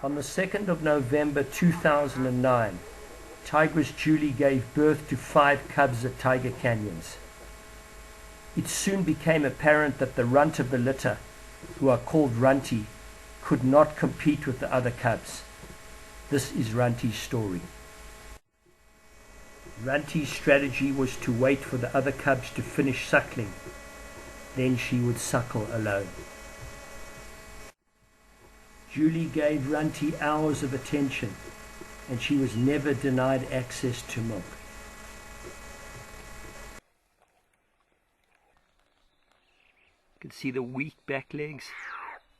On the 2nd of November 2009, Tigress Julie gave birth to 5 cubs at Tiger Canyons. It soon became apparent that the runt of the litter, who are called Runti, could not compete with the other cubs. This is Runti's story. Runti's strategy was to wait for the other cubs to finish suckling. Then she would suckle alone. Julie gave Runti hours of attention, and she was never denied access to milk. You can see the weak back legs,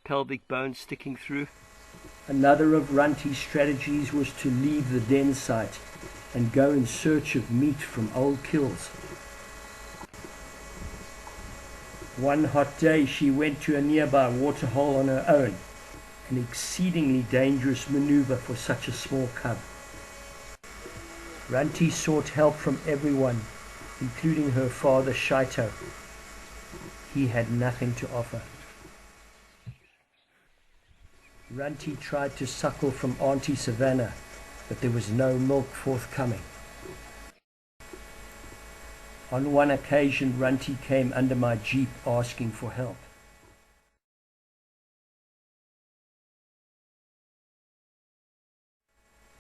pelvic bones sticking through. Another of Runti's strategies was to leave the den site and go in search of meat from old kills. One hot day she went to a nearby waterhole on her own, an exceedingly dangerous maneuver for such a small cub. Runti sought help from everyone, including her father Shaito. He had nothing to offer. Runti tried to suckle from Auntie Savannah, but there was no milk forthcoming. On one occasion, Runti came under my jeep asking for help.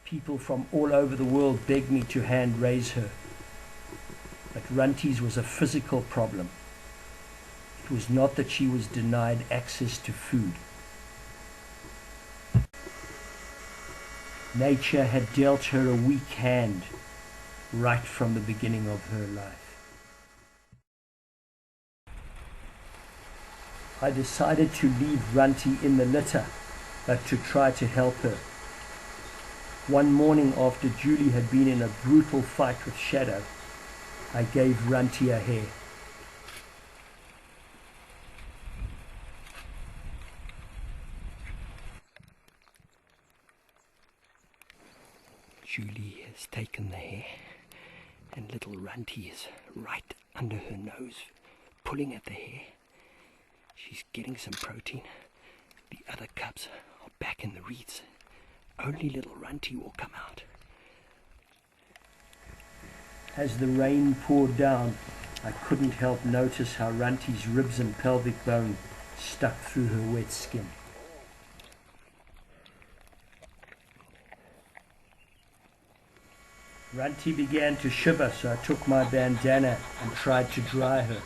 People from all over the world begged me to hand raise her, but Runti's was a physical problem. It was not that she was denied access to food. Nature had dealt her a weak hand right from the beginning of her life. I decided to leave Runti in the litter, but to try to help her. One morning after Julie had been in a brutal fight with Shadow, I gave Runti a hair. Julie has taken the hair, and little Runti is right under her nose, pulling at the hair. She's getting some protein. The other cubs are back in the reeds. Only little Runti will come out. As the rain poured down, I couldn't help notice how Runti's ribs and pelvic bone stuck through her wet skin. Runti began to shiver, so I took my bandana and tried to dry her.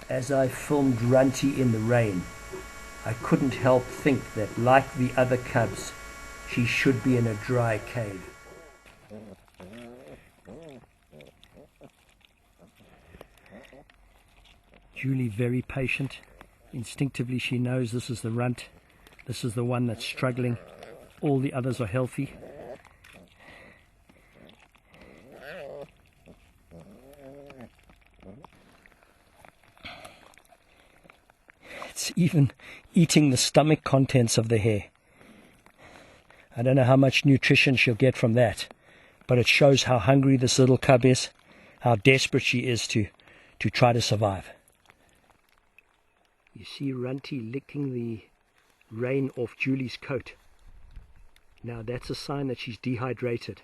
As I filmed Runti in the rain, I couldn't help think that, like the other cubs, she should be in a dry cave. Julie, very patient. Instinctively she knows this is the runt. This is the one that's struggling. All the others are healthy. It's even eating the stomach contents of the hare. I don't know how much nutrition she'll get from that, but it shows how hungry this little cub is, how desperate she is to try to survive. You see Runti licking the rain off Julie's coat. Now that's a sign that she's dehydrated.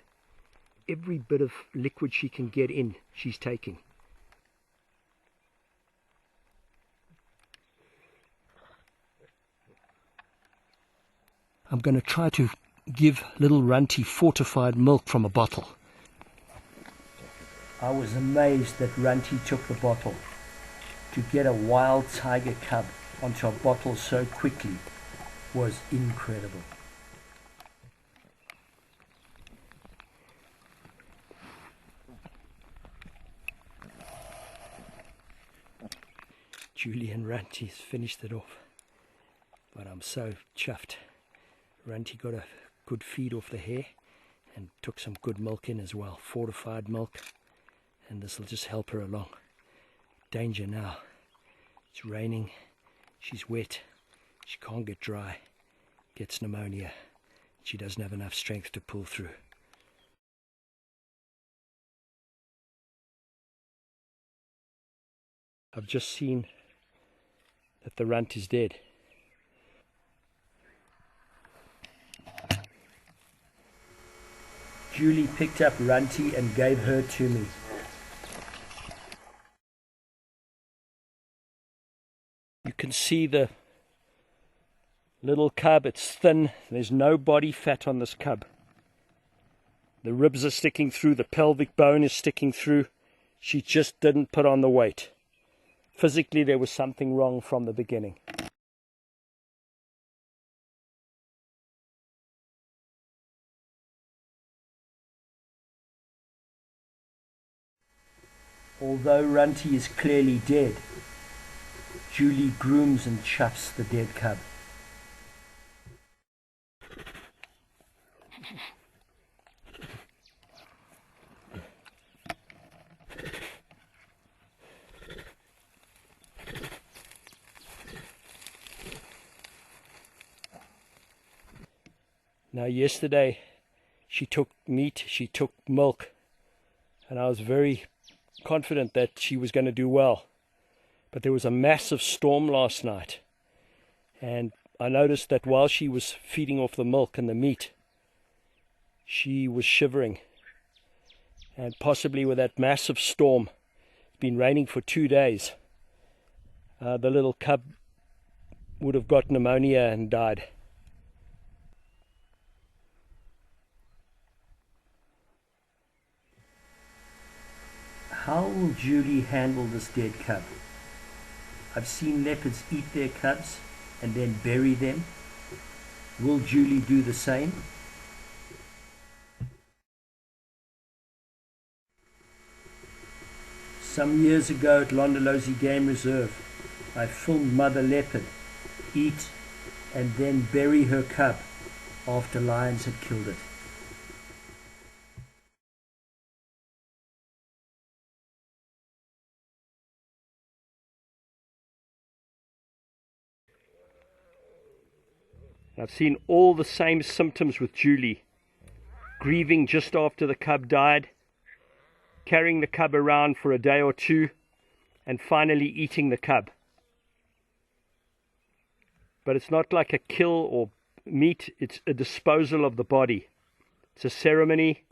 Every bit of liquid she can get in, she's taking. I'm going to try to give little Runti fortified milk from a bottle. I was amazed that Runti took the bottle. To get a wild tiger cub onto a bottle so quickly was incredible. Julie and Runti's finished it off, but I'm so chuffed. Runti got a good feed off the hare and took some good milk in as well, fortified milk, and this will just help her along. Danger now. It's raining. She's wet. She can't get dry. Gets pneumonia. She doesn't have enough strength to pull through. I've just seen that the runt is dead. Julie picked up Runti and gave her to me. You can see the little cub. It's thin. There's no body fat on this cub. The ribs are sticking through. The pelvic bone is sticking through. She just didn't put on the weight. Physically, there was something wrong from the beginning. Although Runti is clearly dead, Julie grooms and chuffs the dead cub. Now yesterday she took meat, she took milk, and I was very confident that she was going to do well. But there was a massive storm last night, and I noticed that while she was feeding off the milk and the meat, she was shivering. And possibly with that massive storm, it's been raining for 2 days, the little cub would have got pneumonia and died. How will Julie handle this dead cub? I've seen leopards eat their cubs and then bury them. Will Julie do the same? Some years ago at Londolozi Game Reserve, I filmed mother leopard eat and then bury her cub after lions had killed it. I've seen all the same symptoms with Julie. Grieving just after the cub died, carrying the cub around for a day or two, and finally eating the cub. But it's not like a kill or meat, it's a disposal of the body. It's a ceremony.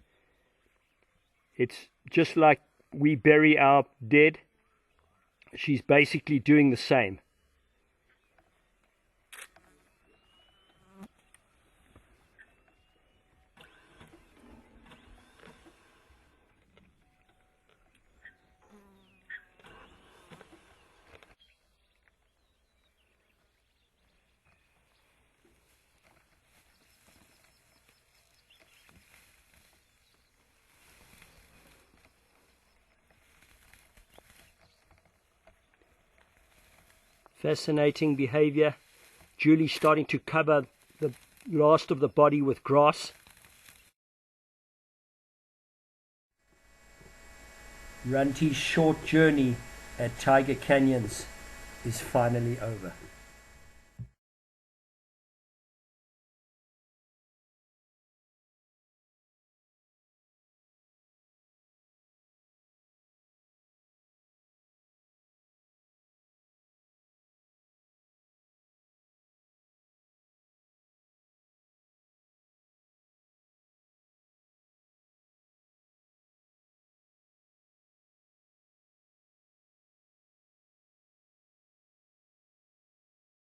It's just like we bury our dead. She's basically doing the same. Fascinating behavior. Julie starting to cover the last of the body with grass. Runti's short journey at Tiger Canyons is finally over.